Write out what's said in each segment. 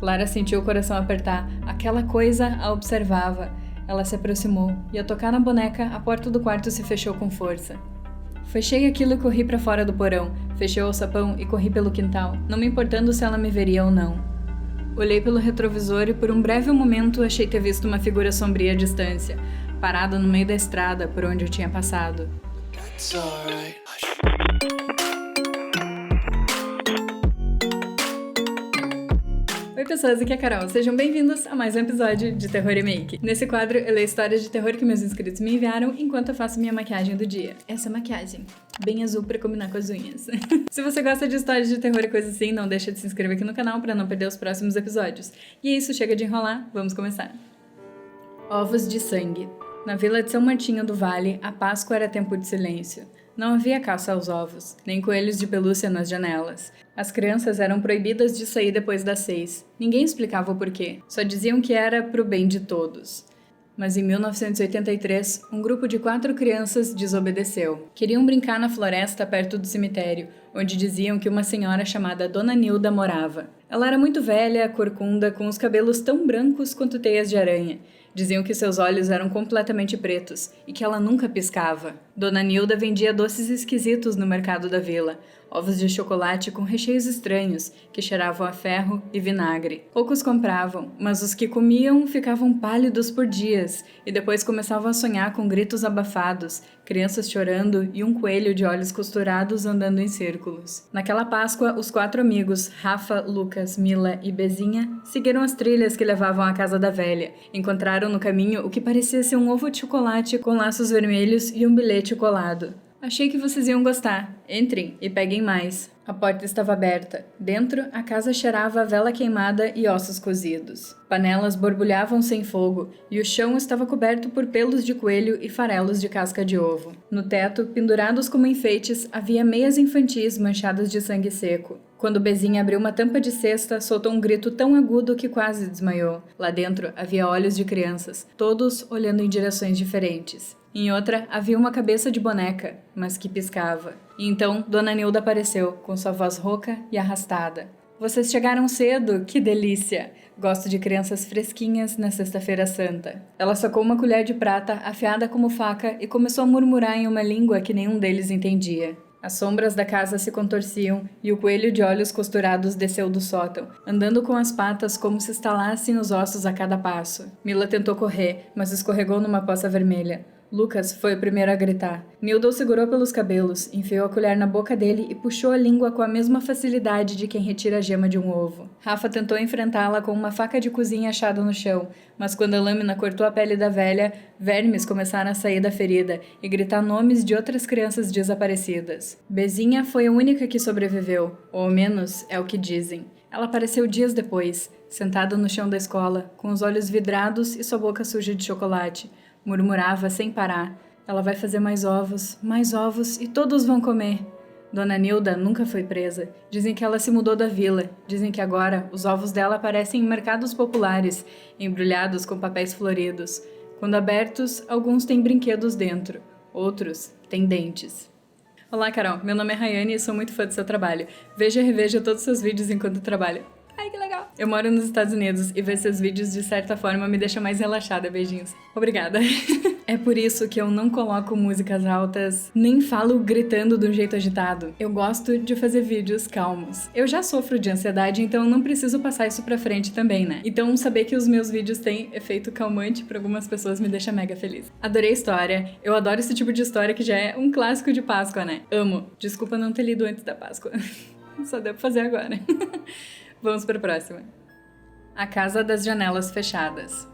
Clara sentiu o coração apertar. Aquela coisa a observava. Ela se aproximou. Ia tocar na boneca, a porta do quarto se fechou com força. Fechei aquilo e corri para fora do porão. Fechei o alçapão e corri pelo quintal, não me importando se ela me veria ou não. Olhei pelo retrovisor e por um breve momento achei ter visto uma figura sombria à distância, parada no meio da estrada por onde eu tinha passado. Oi pessoas, aqui é a Carol. Sejam bem-vindos a mais um episódio de Terror Remake. Nesse quadro eu leio histórias de terror que meus inscritos me enviaram enquanto eu faço minha maquiagem do dia. Essa maquiagem, bem azul pra combinar com as unhas. Se você gosta de histórias de terror e coisas assim, não deixa de se inscrever aqui no canal pra não perder os próximos episódios. E é isso, chega de enrolar, vamos começar. Ovos de sangue. Na vila de São Martinho do Vale, a Páscoa era tempo de silêncio. Não havia caça aos ovos, nem coelhos de pelúcia nas janelas. As crianças eram proibidas de sair depois das 6. Ninguém explicava o porquê, só diziam que era pro bem de todos. Mas em 1983, um grupo de 4 crianças desobedeceu. Queriam brincar na floresta perto do cemitério, onde diziam que uma senhora chamada Dona Nilda morava. Ela era muito velha, corcunda, com os cabelos tão brancos quanto teias de aranha. Diziam que seus olhos eram completamente pretos e que ela nunca piscava. Dona Nilda vendia doces esquisitos no mercado da vila, ovos de chocolate com recheios estranhos, que cheiravam a ferro e vinagre. Poucos compravam, mas os que comiam ficavam pálidos por dias e depois começavam a sonhar com gritos abafados, crianças chorando e um coelho de olhos costurados andando em círculos. Naquela Páscoa, os 4 amigos, Rafa, Lucas, Mila e Bezinha, seguiram as trilhas que levavam à casa da velha. Encontraram no caminho o que parecia ser um ovo de chocolate com laços vermelhos e um bilhete colado. Achei que vocês iam gostar. Entrem e peguem mais. A porta estava aberta. Dentro, a casa cheirava a vela queimada e ossos cozidos. Panelas borbulhavam sem fogo e o chão estava coberto por pelos de coelho e farelos de casca de ovo. No teto, pendurados como enfeites, havia meias infantis manchadas de sangue seco. Quando Bezinha abriu uma tampa de cesta, soltou um grito tão agudo que quase desmaiou. Lá dentro havia olhos de crianças, todos olhando em direções diferentes. Em outra, havia uma cabeça de boneca, mas que piscava. E então, Dona Nilda apareceu, com sua voz rouca e arrastada. Vocês chegaram cedo, que delícia! Gosto de crianças fresquinhas na Sexta-feira Santa. Ela sacou uma colher de prata, afiada como faca, e começou a murmurar em uma língua que nenhum deles entendia. As sombras da casa se contorciam e o coelho de olhos costurados desceu do sótão, andando com as patas como se estalassem os ossos a cada passo. Mila tentou correr, mas escorregou numa poça vermelha. Lucas foi o primeiro a gritar. Nilda o segurou pelos cabelos, enfiou a colher na boca dele e puxou a língua com a mesma facilidade de quem retira a gema de um ovo. Rafa tentou enfrentá-la com uma faca de cozinha achada no chão, mas quando a lâmina cortou a pele da velha, vermes começaram a sair da ferida e gritar nomes de outras crianças desaparecidas. Bezinha foi a única que sobreviveu, ou ao menos é o que dizem. Ela apareceu dias depois, sentada no chão da escola, com os olhos vidrados e sua boca suja de chocolate. Murmurava sem parar. Ela vai fazer mais ovos e todos vão comer. Dona Nilda nunca foi presa. Dizem que ela se mudou da vila. Dizem que agora os ovos dela aparecem em mercados populares, embrulhados com papéis floridos. Quando abertos, alguns têm brinquedos dentro, outros têm dentes. Olá, Carol. Meu nome é Rayane e sou muito fã do seu trabalho. Veja e reveja todos os seus vídeos enquanto trabalho. Ai, que legal! Eu moro nos Estados Unidos e ver seus vídeos de certa forma me deixa mais relaxada. Beijinhos. Obrigada. É por isso que eu não coloco músicas altas, nem falo gritando de um jeito agitado. Eu gosto de fazer vídeos calmos. Eu já sofro de ansiedade, então não preciso passar isso pra frente também, né? Então saber que os meus vídeos têm efeito calmante pra algumas pessoas me deixa mega feliz. Adorei a história. Eu adoro esse tipo de história que já é um clássico de Páscoa, né? Amo. Desculpa não ter lido antes da Páscoa. Só deu pra fazer agora. Vamos para a próxima. A Casa das Janelas Fechadas.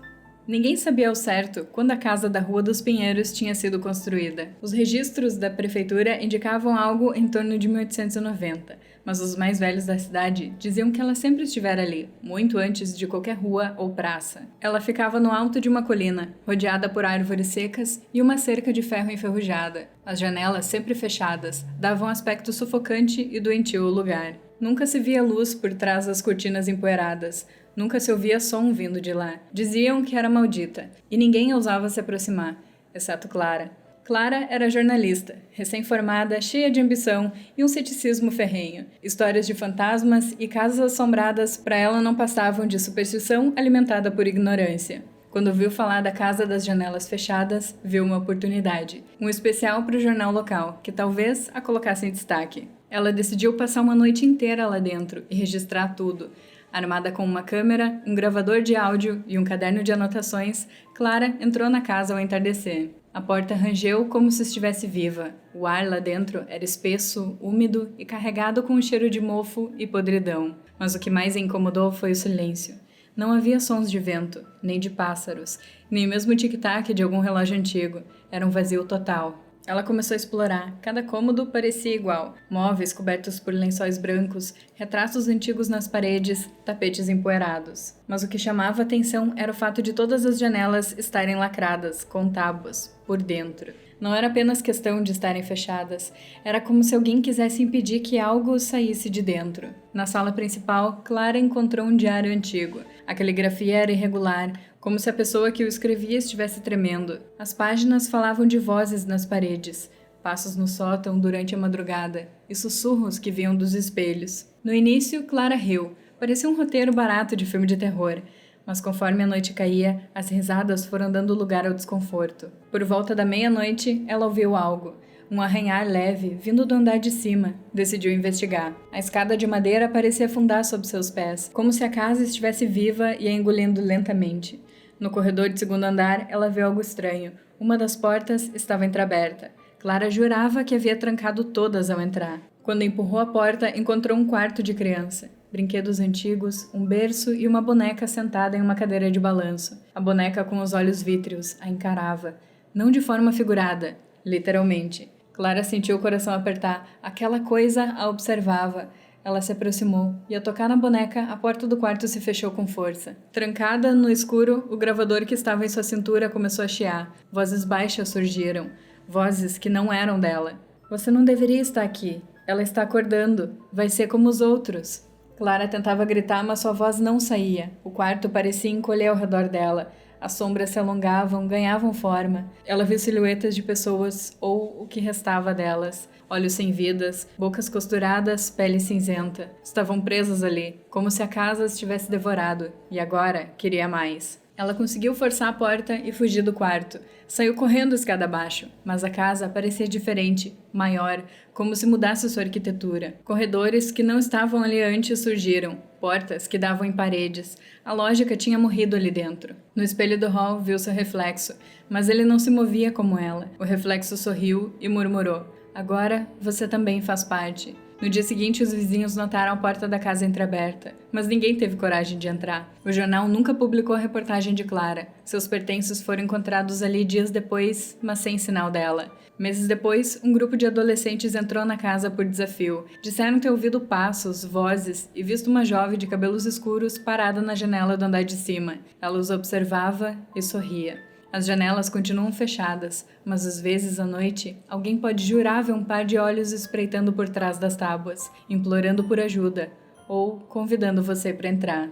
Ninguém sabia ao certo quando a casa da Rua dos Pinheiros tinha sido construída. Os registros da prefeitura indicavam algo em torno de 1890, mas os mais velhos da cidade diziam que ela sempre estivera ali, muito antes de qualquer rua ou praça. Ela ficava no alto de uma colina, rodeada por árvores secas e uma cerca de ferro enferrujada. As janelas, sempre fechadas, davam um aspecto sufocante e doentio ao lugar. Nunca se via luz por trás das cortinas empoeiradas. Nunca se ouvia som vindo de lá. Diziam que era maldita, e ninguém ousava se aproximar, exceto Clara. Clara era jornalista, recém-formada, cheia de ambição e um ceticismo ferrenho. Histórias de fantasmas e casas assombradas para ela não passavam de superstição alimentada por ignorância. Quando viu falar da Casa das Janelas Fechadas, viu uma oportunidade. Um especial para o jornal local, que talvez a colocasse em destaque. Ela decidiu passar uma noite inteira lá dentro e registrar tudo. Armada com uma câmera, um gravador de áudio e um caderno de anotações, Clara entrou na casa ao entardecer. A porta rangeu como se estivesse viva. O ar lá dentro era espesso, úmido e carregado com um cheiro de mofo e podridão. Mas o que mais a incomodou foi o silêncio. Não havia sons de vento, nem de pássaros, nem mesmo o tic-tac de algum relógio antigo. Era um vazio total. Ela começou a explorar. Cada cômodo parecia igual. Móveis cobertos por lençóis brancos, retratos antigos nas paredes, tapetes empoeirados. Mas o que chamava a atenção era o fato de todas as janelas estarem lacradas, com tábuas, por dentro. Não era apenas questão de estarem fechadas, era como se alguém quisesse impedir que algo saísse de dentro. Na sala principal, Clara encontrou um diário antigo. A caligrafia era irregular, como se a pessoa que o escrevia estivesse tremendo. As páginas falavam de vozes nas paredes, passos no sótão durante a madrugada e sussurros que vinham dos espelhos. No início, Clara riu. Parecia um roteiro barato de filme de terror. Mas conforme a noite caía, as risadas foram dando lugar ao desconforto. Por volta da meia-noite, ela ouviu algo. Um arranhar leve, vindo do andar de cima. Decidiu investigar. A escada de madeira parecia afundar sob seus pés, como se a casa estivesse viva e a engolindo lentamente. No corredor de segundo andar, ela viu algo estranho. Uma das portas estava entreaberta. Clara jurava que havia trancado todas ao entrar. Quando empurrou a porta, encontrou um quarto de criança. Brinquedos antigos, um berço e uma boneca sentada em uma cadeira de balanço. A boneca com os olhos vítreos a encarava. Não de forma figurada, literalmente. Clara sentiu o coração apertar. Aquela coisa a observava. Ela se aproximou e, ao tocar na boneca, a porta do quarto se fechou com força. Trancada, no escuro, o gravador que estava em sua cintura começou a chiar. Vozes baixas surgiram. Vozes que não eram dela. Você não deveria estar aqui. Ela está acordando. Vai ser como os outros. Clara tentava gritar, mas sua voz não saía. O quarto parecia encolher ao redor dela. As sombras se alongavam, ganhavam forma. Ela viu silhuetas de pessoas, ou o que restava delas. Olhos sem vidas, bocas costuradas, pele cinzenta. Estavam presas ali, como se a casa as tivesse devorado. E agora, queria mais. Ela conseguiu forçar a porta e fugir do quarto. Saiu correndo escada abaixo, mas a casa parecia diferente, maior, como se mudasse sua arquitetura. Corredores que não estavam ali antes surgiram, portas que davam em paredes. A lógica tinha morrido ali dentro. No espelho do hall viu seu reflexo, mas ele não se movia como ela. O reflexo sorriu e murmurou: "Agora você também faz parte." No dia seguinte, os vizinhos notaram a porta da casa entreaberta, mas ninguém teve coragem de entrar. O jornal nunca publicou a reportagem de Clara. Seus pertences foram encontrados ali dias depois, mas sem sinal dela. Meses depois, um grupo de adolescentes entrou na casa por desafio. Disseram ter ouvido passos, vozes e visto uma jovem de cabelos escuros parada na janela do andar de cima. Ela os observava e sorria. As janelas continuam fechadas, mas às vezes à noite, alguém pode jurar ver um par de olhos espreitando por trás das tábuas, implorando por ajuda, ou convidando você para entrar.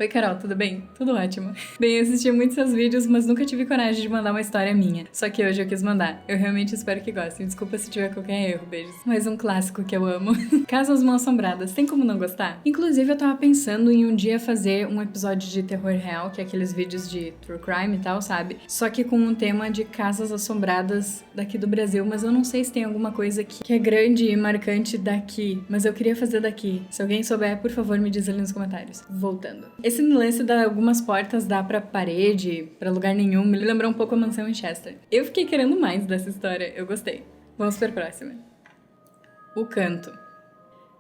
Oi, Carol, tudo bem? Tudo ótimo. Bem, eu assisti muitos seus vídeos, mas nunca tive coragem de mandar uma história minha. Só que hoje eu quis mandar. Eu realmente espero que gostem. Desculpa se tiver qualquer erro, beijos. Mas um clássico que eu amo. Casas Mal Assombradas, tem como não gostar? Inclusive, eu tava pensando em um dia fazer um episódio de terror real, que é aqueles vídeos de true crime e tal, sabe? Só que com um tema de casas assombradas daqui do Brasil, mas eu não sei se tem alguma coisa que é grande e marcante daqui, mas eu queria fazer daqui. Se alguém souber, por favor, me diz ali nos comentários. Voltando. Esse lance de algumas portas dá pra parede, pra lugar nenhum, me lembrou um pouco a mansão em Chester. Eu fiquei querendo mais dessa história, eu gostei. Vamos pra próxima. O Canto.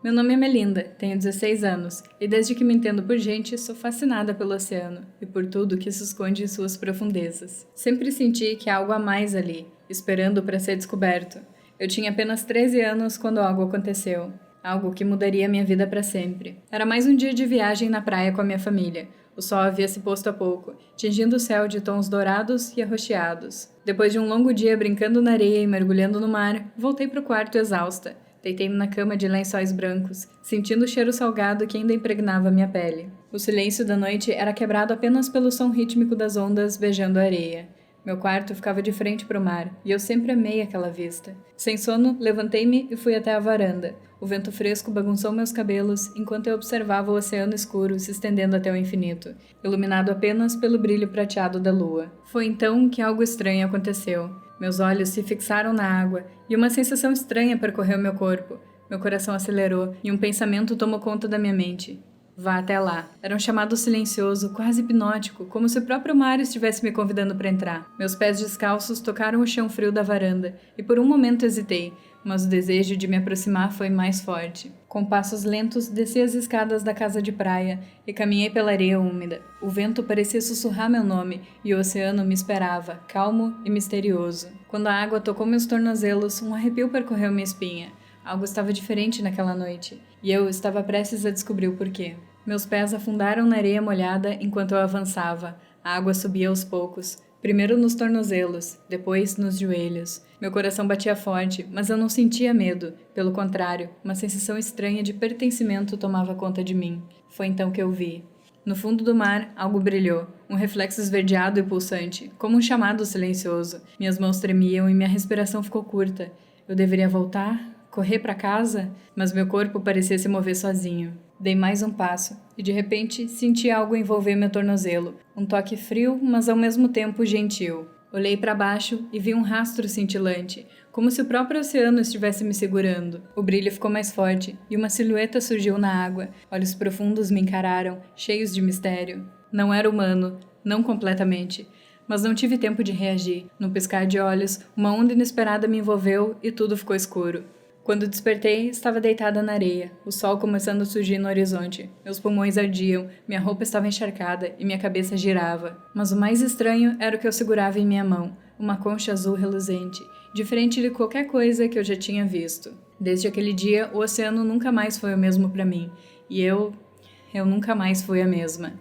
Meu nome é Melinda, tenho 16 anos, e desde que me entendo por gente, sou fascinada pelo oceano e por tudo que se esconde em suas profundezas. Sempre senti que há algo a mais ali, esperando para ser descoberto. Eu tinha apenas 13 anos quando algo aconteceu. Algo que mudaria minha vida para sempre. Era mais um dia de viagem na praia com a minha família. O sol havia se posto há pouco, tingindo o céu de tons dourados e arroxeados. Depois de um longo dia brincando na areia e mergulhando no mar, voltei para o quarto exausta. Deitei-me na cama de lençóis brancos, sentindo o cheiro salgado que ainda impregnava minha pele. O silêncio da noite era quebrado apenas pelo som rítmico das ondas beijando a areia. Meu quarto ficava de frente para o mar, e eu sempre amei aquela vista. Sem sono, levantei-me e fui até a varanda. O vento fresco bagunçou meus cabelos, enquanto eu observava o oceano escuro se estendendo até o infinito, iluminado apenas pelo brilho prateado da lua. Foi então que algo estranho aconteceu. Meus olhos se fixaram na água, e uma sensação estranha percorreu meu corpo. Meu coração acelerou, e um pensamento tomou conta da minha mente. Vá até lá. Era um chamado silencioso, quase hipnótico, como se o próprio mar estivesse me convidando para entrar. Meus pés descalços tocaram o chão frio da varanda, e por um momento hesitei, mas o desejo de me aproximar foi mais forte. Com passos lentos, desci as escadas da casa de praia e caminhei pela areia úmida. O vento parecia sussurrar meu nome, e o oceano me esperava, calmo e misterioso. Quando a água tocou meus tornozelos, um arrepio percorreu minha espinha. Algo estava diferente naquela noite, e eu estava prestes a descobrir o porquê. Meus pés afundaram na areia molhada enquanto eu avançava. A água subia aos poucos, primeiro nos tornozelos, depois nos joelhos. Meu coração batia forte, mas eu não sentia medo. Pelo contrário, uma sensação estranha de pertencimento tomava conta de mim. Foi então que eu vi. No fundo do mar, algo brilhou, um reflexo esverdeado e pulsante, como um chamado silencioso. Minhas mãos tremiam e minha respiração ficou curta. Eu deveria voltar? Correr para casa? Mas meu corpo parecia se mover sozinho. Dei mais um passo, e de repente senti algo envolver meu tornozelo. Um toque frio, mas ao mesmo tempo gentil. Olhei para baixo e vi um rastro cintilante, como se o próprio oceano estivesse me segurando. O brilho ficou mais forte, e uma silhueta surgiu na água. Olhos profundos me encararam, cheios de mistério. Não era humano, não completamente. Mas não tive tempo de reagir. Num piscar de olhos, uma onda inesperada me envolveu e tudo ficou escuro. Quando despertei, estava deitada na areia, o sol começando a surgir no horizonte. Meus pulmões ardiam, minha roupa estava encharcada e minha cabeça girava. Mas o mais estranho era o que eu segurava em minha mão, uma concha azul reluzente, diferente de qualquer coisa que eu já tinha visto. Desde aquele dia, o oceano nunca mais foi o mesmo para mim, e eu nunca mais fui a mesma.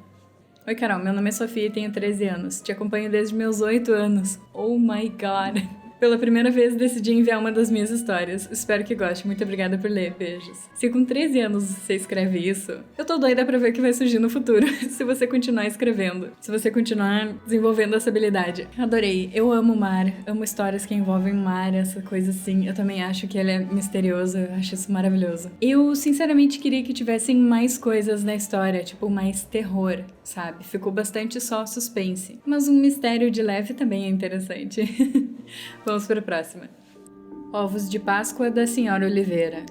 Oi, Carol, meu nome é Sofia e tenho 13 anos. Te acompanho desde meus 8 anos. Oh my God! Pela primeira vez decidi enviar uma das minhas histórias. Espero que goste. Muito obrigada por ler. Beijos. Se com 13 anos você escreve isso, eu tô doida pra ver o que vai surgir no futuro, se você continuar escrevendo. Se você continuar desenvolvendo essa habilidade. Adorei. Eu amo o mar. Amo histórias que envolvem o mar, essa coisa assim. Eu também acho que ele é misterioso. Eu acho isso maravilhoso. Eu, sinceramente, queria que tivessem mais coisas na história. Tipo, mais terror, sabe? Ficou bastante só suspense. Mas um mistério de leve também é interessante. Vamos para a próxima. Ovos de Páscoa da Senhora Oliveira.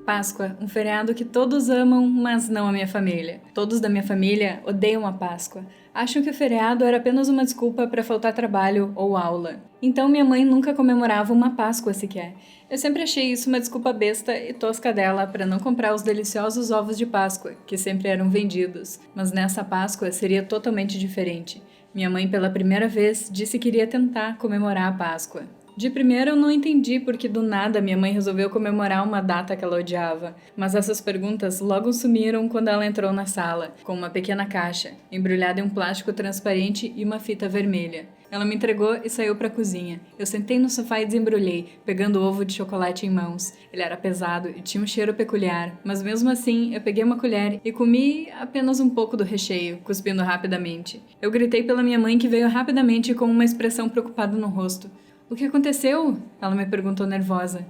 Páscoa, um feriado que todos amam, mas não a minha família. Todos da minha família odeiam a Páscoa. Acham que o feriado era apenas uma desculpa para faltar trabalho ou aula. Então minha mãe nunca comemorava uma Páscoa sequer. Eu sempre achei isso uma desculpa besta e tosca dela para não comprar os deliciosos ovos de Páscoa, que sempre eram vendidos. Mas nessa Páscoa seria totalmente diferente. Minha mãe, pela primeira vez, disse que iria tentar comemorar a Páscoa. De primeiro eu não entendi porque do nada minha mãe resolveu comemorar uma data que ela odiava, mas essas perguntas logo sumiram quando ela entrou na sala, com uma pequena caixa, embrulhada em um plástico transparente e uma fita vermelha. Ela me entregou e saiu para a cozinha. Eu sentei no sofá e desembrulhei, pegando o ovo de chocolate em mãos. Ele era pesado e tinha um cheiro peculiar, mas mesmo assim eu peguei uma colher e comi apenas um pouco do recheio, cuspindo rapidamente. Eu gritei pela minha mãe, que veio rapidamente com uma expressão preocupada no rosto. O que aconteceu? Ela me perguntou nervosa.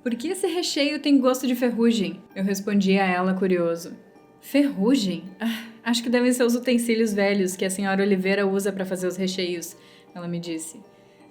Por que esse recheio tem gosto de ferrugem? Eu respondi a ela curioso. Ferrugem? Acho que devem ser os utensílios velhos que a senhora Oliveira usa para fazer os recheios, ela me disse.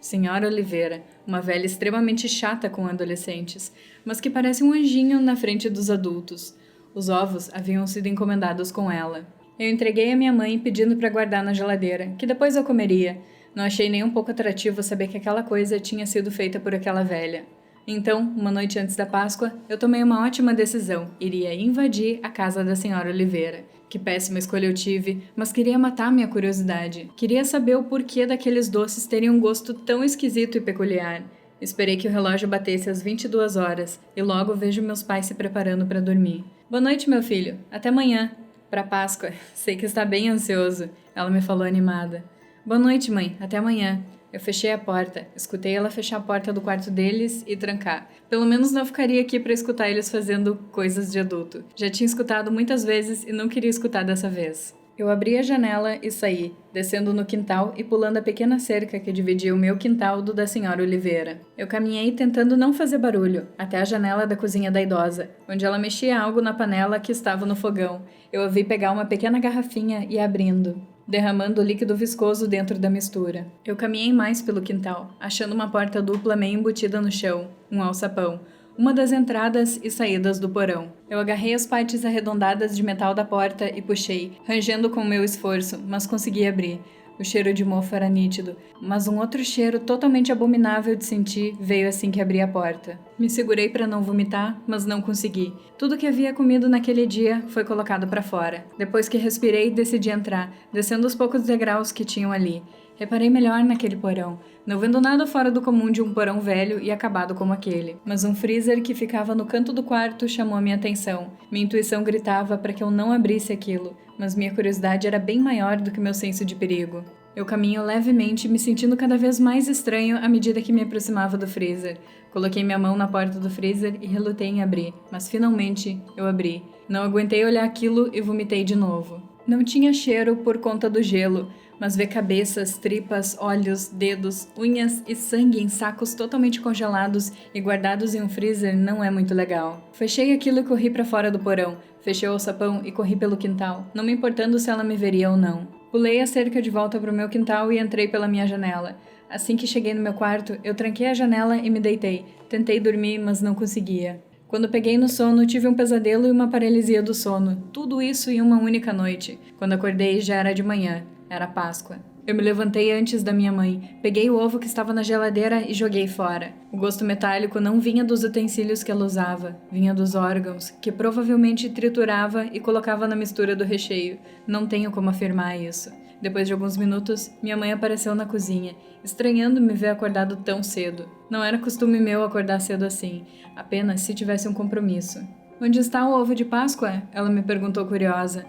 Senhora Oliveira, uma velha extremamente chata com adolescentes, mas que parece um anjinho na frente dos adultos. Os ovos haviam sido encomendados com ela. Eu entreguei a minha mãe pedindo para guardar na geladeira, que depois eu comeria. Não achei nem um pouco atrativo saber que aquela coisa tinha sido feita por aquela velha. Então, uma noite antes da Páscoa, eu tomei uma ótima decisão. Iria invadir a casa da senhora Oliveira. Que péssima escolha eu tive, mas queria matar minha curiosidade. Queria saber o porquê daqueles doces terem um gosto tão esquisito e peculiar. Esperei que o relógio batesse às 22 horas e logo vejo meus pais se preparando para dormir. Boa noite, meu filho. Até amanhã. Para Páscoa. Sei que está bem ansioso. Ela me falou animada. Boa noite, mãe. Até amanhã. Eu fechei a porta. Escutei ela fechar a porta do quarto deles e trancar. Pelo menos não ficaria aqui para escutar eles fazendo coisas de adulto. Já tinha escutado muitas vezes e não queria escutar dessa vez. Eu abri a janela e saí, descendo no quintal e pulando a pequena cerca que dividia o meu quintal do da senhora Oliveira. Eu caminhei tentando não fazer barulho, até a janela da cozinha da idosa, onde ela mexia algo na panela que estava no fogão. Eu a vi pegar uma pequena garrafinha e abrindo, derramando líquido viscoso dentro da mistura. Eu caminhei mais pelo quintal, achando uma porta dupla meio embutida no chão, um alçapão, uma das entradas e saídas do porão. Eu agarrei as partes arredondadas de metal da porta e puxei, rangendo com o meu esforço, mas consegui abrir. O cheiro de mofo era nítido, mas um outro cheiro totalmente abominável de sentir veio assim que abri a porta. Me segurei para não vomitar, mas não consegui. Tudo que havia comido naquele dia foi colocado para fora. Depois que respirei, decidi entrar, descendo os poucos degraus que tinham ali. Reparei melhor naquele porão, não vendo nada fora do comum de um porão velho e acabado como aquele. Mas um freezer que ficava no canto do quarto chamou a minha atenção. Minha intuição gritava para que eu não abrisse aquilo, mas minha curiosidade era bem maior do que meu senso de perigo. Eu caminho levemente, me sentindo cada vez mais estranho à medida que me aproximava do freezer. Coloquei minha mão na porta do freezer e relutei em abrir, mas finalmente eu abri. Não aguentei olhar aquilo e vomitei de novo. Não tinha cheiro por conta do gelo, mas ver cabeças, tripas, olhos, dedos, unhas e sangue em sacos totalmente congelados e guardados em um freezer não é muito legal. Fechei aquilo e corri para fora do porão. Fechei o alçapão e corri pelo quintal, não me importando se ela me veria ou não. Pulei a cerca de volta para o meu quintal e entrei pela minha janela. Assim que cheguei no meu quarto, eu tranquei a janela e me deitei. Tentei dormir, mas não conseguia. Quando peguei no sono, tive um pesadelo e uma paralisia do sono. Tudo isso em uma única noite. Quando acordei, já era de manhã. Era Páscoa. Eu me levantei antes da minha mãe, peguei o ovo que estava na geladeira e joguei fora. O gosto metálico não vinha dos utensílios que ela usava, vinha dos órgãos, que provavelmente triturava e colocava na mistura do recheio. Não tenho como afirmar isso. Depois de alguns minutos, minha mãe apareceu na cozinha, estranhando me ver acordado tão cedo. Não era costume meu acordar cedo assim, apenas se tivesse um compromisso. "Onde está o ovo de Páscoa?" ela me perguntou curiosa.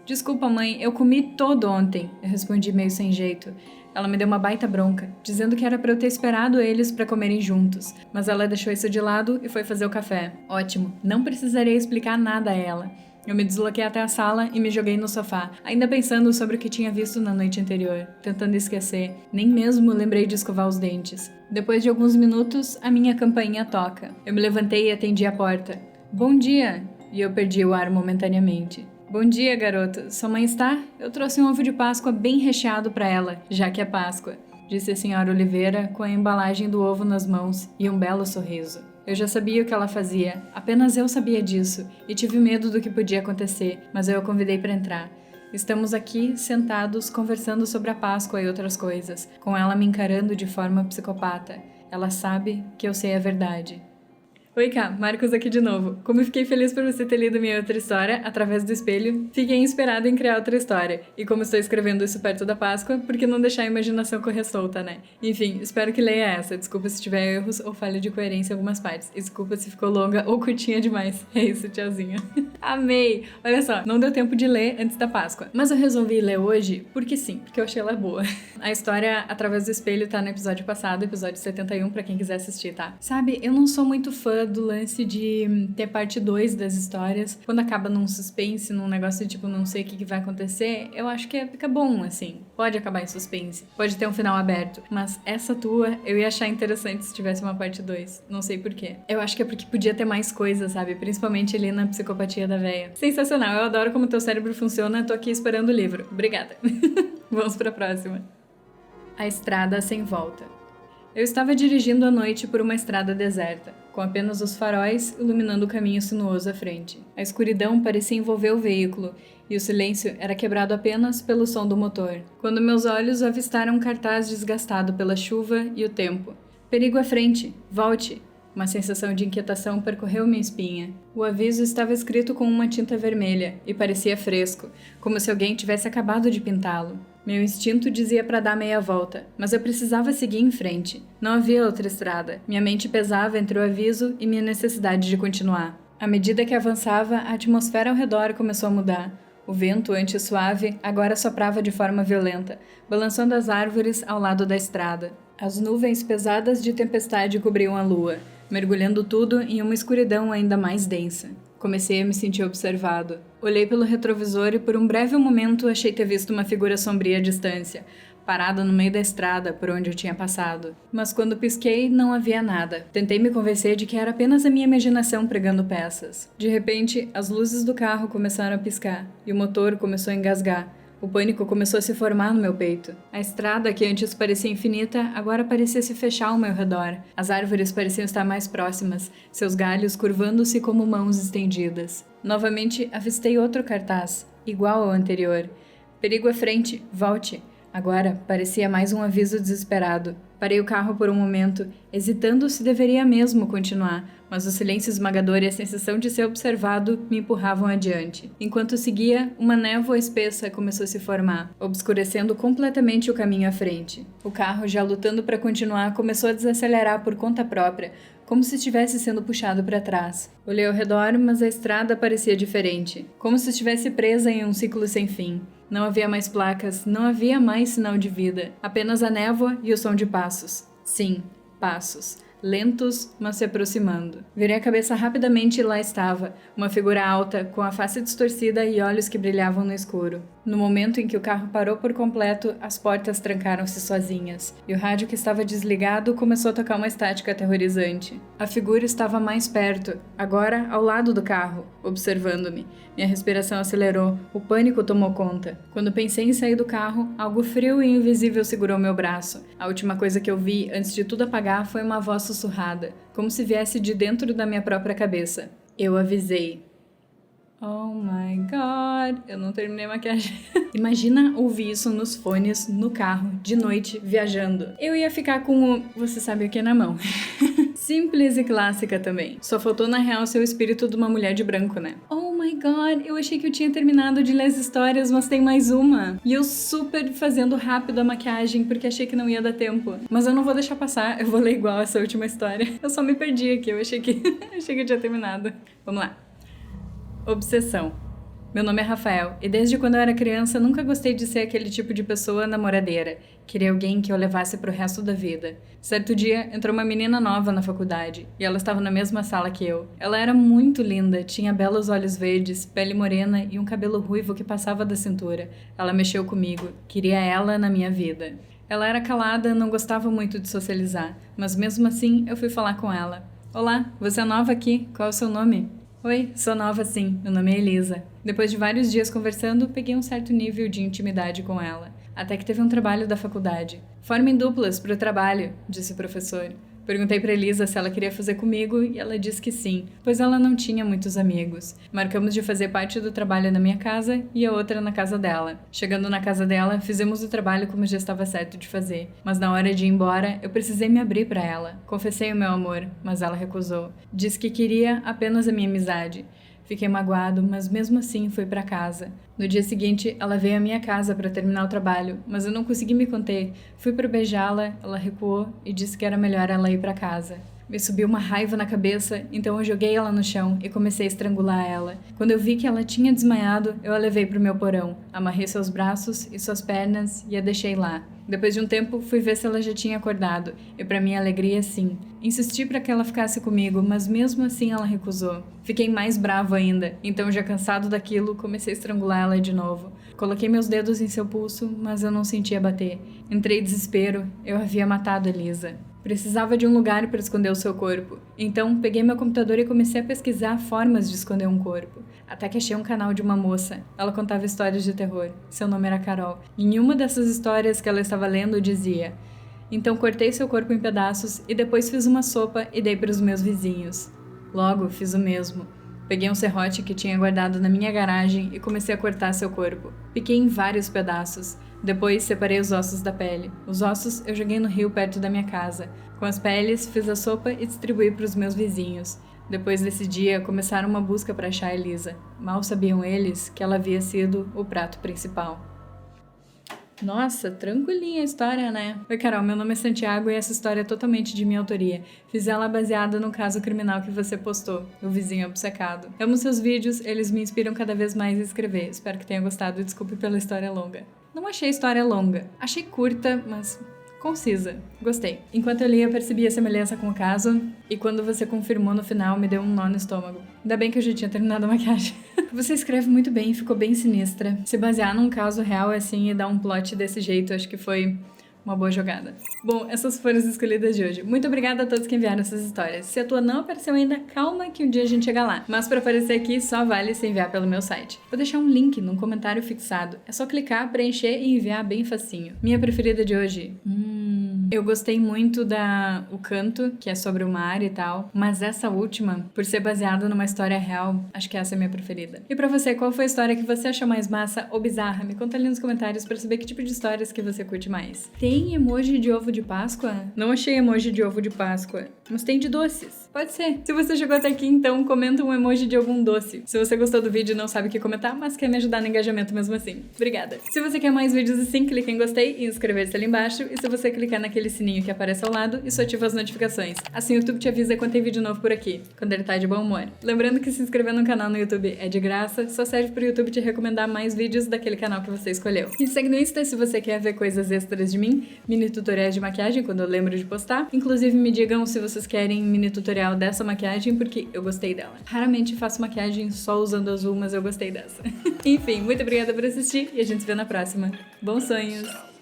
"Desculpa, mãe, eu comi todo ontem", eu respondi meio sem jeito. Ela me deu uma baita bronca, dizendo que era para eu ter esperado eles para comerem juntos, mas ela deixou isso de lado e foi fazer o café. Ótimo, não precisaria explicar nada a ela. Eu me desloquei até a sala e me joguei no sofá, ainda pensando sobre o que tinha visto na noite anterior, tentando esquecer. Nem mesmo lembrei de escovar os dentes. Depois de alguns minutos, a minha campainha toca. Eu me levantei e atendi a porta. "Bom dia!" E eu perdi o ar momentaneamente. "Bom dia, garoto. Sua mãe está? Eu trouxe um ovo de Páscoa bem recheado para ela, já que é Páscoa", disse a senhora Oliveira com a embalagem do ovo nas mãos e um belo sorriso. Eu já sabia o que ela fazia, apenas eu sabia disso, e tive medo do que podia acontecer, mas eu a convidei para entrar. Estamos aqui, sentados, conversando sobre a Páscoa e outras coisas, com ela me encarando de forma psicopata. Ela sabe que eu sei a verdade. Oi, Cá, Marcos aqui de novo. Como eu fiquei feliz por você ter lido minha outra história, através do espelho, fiquei inspirada em criar outra história. E como estou escrevendo isso perto da Páscoa, por que não deixar a imaginação correr solta, né? Enfim, espero que leia essa. Desculpa se tiver erros ou falha de coerência em algumas partes. E desculpa se ficou longa ou curtinha demais. É isso, tchauzinho. Amei! Olha só, não deu tempo de ler antes da Páscoa. Mas eu resolvi ler hoje porque sim, porque eu achei ela boa. A história através do espelho tá no episódio passado, episódio 71, pra quem quiser assistir, tá? Sabe, eu não sou muito fã do lance de ter parte 2 das histórias. Quando acaba num suspense, num negócio de tipo, não sei o que vai acontecer, eu acho que fica bom, assim. Pode acabar em suspense, pode ter um final aberto. Mas essa tua, eu ia achar interessante se tivesse uma parte 2. Não sei porquê. Eu acho que é porque podia ter mais coisas, sabe? Principalmente ali na psicopatia da véia. Sensacional, eu adoro como teu cérebro funciona, tô aqui esperando o livro. Obrigada. Vamos pra próxima. A estrada sem volta. Eu estava dirigindo à noite por uma estrada deserta, com apenas os faróis iluminando o caminho sinuoso à frente. A escuridão parecia envolver o veículo, e o silêncio era quebrado apenas pelo som do motor, quando meus olhos avistaram um cartaz desgastado pela chuva e o tempo. "Perigo à frente! Volte!" Uma sensação de inquietação percorreu minha espinha. O aviso estava escrito com uma tinta vermelha, e parecia fresco, como se alguém tivesse acabado de pintá-lo. Meu instinto dizia para dar meia volta, mas eu precisava seguir em frente. Não havia outra estrada. Minha mente pesava entre o aviso e minha necessidade de continuar. À medida que avançava, a atmosfera ao redor começou a mudar. O vento, antes suave, agora soprava de forma violenta, balançando as árvores ao lado da estrada. As nuvens pesadas de tempestade cobriam a lua, mergulhando tudo em uma escuridão ainda mais densa. Comecei a me sentir observado. Olhei pelo retrovisor e por um breve momento achei ter visto uma figura sombria à distância, parada no meio da estrada por onde eu tinha passado. Mas quando pisquei, não havia nada. Tentei me convencer de que era apenas a minha imaginação pregando peças. De repente, as luzes do carro começaram a piscar e o motor começou a engasgar. O pânico começou a se formar no meu peito. A estrada, que antes parecia infinita, agora parecia se fechar ao meu redor. As árvores pareciam estar mais próximas, seus galhos curvando-se como mãos estendidas. Novamente, avistei outro cartaz, igual ao anterior. Perigo à frente, volte. Agora, parecia mais um aviso desesperado. Parei o carro por um momento, hesitando se deveria mesmo continuar, mas o silêncio esmagador e a sensação de ser observado me empurravam adiante. Enquanto seguia, uma névoa espessa começou a se formar, obscurecendo completamente o caminho à frente. O carro, já lutando para continuar, começou a desacelerar por conta própria, como se estivesse sendo puxado para trás. Olhei ao redor, mas a estrada parecia diferente, como se estivesse presa em um ciclo sem fim. Não havia mais placas, não havia mais sinal de vida, apenas a névoa e o som de passos. Sim, passos. Lentos, mas se aproximando. Virei a cabeça rapidamente e lá estava, uma figura alta, com a face distorcida e olhos que brilhavam no escuro. No momento em que o carro parou por completo, as portas trancaram-se sozinhas, e o rádio que estava desligado começou a tocar uma estática aterrorizante. A figura estava mais perto, agora ao lado do carro, observando-me. Minha respiração acelerou, o pânico tomou conta. Quando pensei em sair do carro, algo frio e invisível segurou meu braço. A última coisa que eu vi, antes de tudo apagar, foi uma voz sussurrada, como se viesse de dentro da minha própria cabeça. Eu avisei. Oh my god, eu não terminei a maquiagem. Imagina ouvir isso nos fones, no carro, de noite, viajando. Eu ia ficar com o você sabe o que na mão. Simples e clássica também. Só faltou na real ser o espírito de uma mulher de branco, né? Oh my god, eu achei que eu tinha terminado de ler as histórias, mas tem mais uma. E eu super fazendo rápido a maquiagem, porque achei que não ia dar tempo. Mas eu não vou deixar passar, eu vou ler igual essa última história. Eu só me perdi aqui, eu achei que eu tinha terminado. Vamos lá. Obsessão. Meu nome é Rafael, e desde quando eu era criança nunca gostei de ser aquele tipo de pessoa namoradeira. Queria alguém que eu levasse pro resto da vida. Certo dia, entrou uma menina nova na faculdade, e ela estava na mesma sala que eu. Ela era muito linda, tinha belos olhos verdes, pele morena e um cabelo ruivo que passava da cintura. Ela mexeu comigo, queria ela na minha vida. Ela era calada, não gostava muito de socializar, mas mesmo assim eu fui falar com ela. Olá, você é nova aqui, qual é o seu nome? Oi, sou nova sim, meu nome é Elisa. Depois de vários dias conversando, peguei um certo nível de intimidade com ela. Até que teve um trabalho da faculdade. Formem duplas pro trabalho, disse o professor. Perguntei pra Elisa se ela queria fazer comigo e ela disse que sim, pois ela não tinha muitos amigos. Marcamos de fazer parte do trabalho na minha casa e a outra na casa dela. Chegando na casa dela, fizemos o trabalho como já estava certo de fazer. Mas na hora de ir embora, eu precisei me abrir pra ela. Confessei o meu amor, mas ela recusou. Disse que queria apenas a minha amizade. Fiquei magoado, mas mesmo assim fui para casa. No dia seguinte, ela veio à minha casa para terminar o trabalho, mas eu não consegui me conter. Fui para beijá-la, ela recuou e disse que era melhor ela ir para casa. Me subiu uma raiva na cabeça, então eu joguei ela no chão e comecei a estrangular ela. Quando eu vi que ela tinha desmaiado, eu a levei para o meu porão, amarrei seus braços e suas pernas e a deixei lá. Depois de um tempo, fui ver se ela já tinha acordado, e para minha alegria, sim. Insisti para que ela ficasse comigo, mas mesmo assim ela recusou. Fiquei mais bravo ainda, então já cansado daquilo, comecei a estrangular ela de novo. Coloquei meus dedos em seu pulso, mas eu não sentia bater. Entrei em desespero, eu havia matado Elisa. Precisava de um lugar para esconder o seu corpo. Então, peguei meu computador e comecei a pesquisar formas de esconder um corpo. Até que achei um canal de uma moça. Ela contava histórias de terror. Seu nome era Carol. E em uma dessas histórias que ela estava lendo dizia: então cortei seu corpo em pedaços e depois fiz uma sopa e dei para os meus vizinhos. Logo, fiz o mesmo. Peguei um serrote que tinha guardado na minha garagem e comecei a cortar seu corpo. Piquei em vários pedaços. Depois separei os ossos da pele. Os ossos eu joguei no rio perto da minha casa. Com as peles, fiz a sopa e distribuí para os meus vizinhos. Depois desse dia, começaram uma busca para achar a Elisa. Mal sabiam eles que ela havia sido o prato principal. Nossa, tranquilinha a história, né? Oi, Carol, meu nome é Santiago e essa história é totalmente de minha autoria. Fiz ela baseada no caso criminal que você postou, o vizinho obcecado. Amo seus vídeos, eles me inspiram cada vez mais a escrever. Espero que tenha gostado e desculpe pela história longa. Não achei a história longa. Achei curta, mas concisa. Gostei. Enquanto eu li, eu percebi a semelhança com o caso, e quando você confirmou no final, me deu um nó no estômago. Ainda bem que eu já tinha terminado a maquiagem. Você escreve muito bem, ficou bem sinistra. Se basear num caso real assim e dar um plot desse jeito, acho que foi uma boa jogada. Bom, essas foram as escolhidas de hoje. Muito obrigada a todos que enviaram essas histórias. Se a tua não apareceu ainda, calma que um dia a gente chega lá. Mas para aparecer aqui, só vale se enviar pelo meu site. Vou deixar um link num comentário fixado. É só clicar, preencher e enviar bem facinho. Minha preferida de hoje? Eu gostei muito O Canto, que é sobre o mar e tal, mas essa última, por ser baseada numa história real, acho que essa é a minha preferida. E pra você, qual foi a história que você achou mais massa ou bizarra? Me conta ali nos comentários pra saber que tipo de histórias que você curte mais. Tem emoji de ovo de Páscoa? Não achei emoji de ovo de Páscoa, mas tem de doces. Pode ser. Se você chegou até aqui, então comenta um emoji de algum doce. Se você gostou do vídeo e não sabe o que comentar, mas quer me ajudar no engajamento mesmo assim. Obrigada. Se você quer mais vídeos assim, clica em gostei e inscrever-se ali embaixo. E se você clicar naquele sininho que aparece ao lado, isso ativa as notificações. Assim o YouTube te avisa quando tem vídeo novo por aqui, quando ele tá de bom humor. Lembrando que se inscrever no canal no YouTube é de graça, só serve pro YouTube te recomendar mais vídeos daquele canal que você escolheu. Me segue no Insta se você quer ver coisas extras de mim, mini tutoriais de maquiagem quando eu lembro de postar. Inclusive me digam se vocês querem mini tutorial dessa maquiagem, porque eu gostei dela. Raramente faço maquiagem só usando azul, mas eu gostei dessa. Enfim, muito obrigada por assistir e a gente se vê na próxima. Bons sonhos!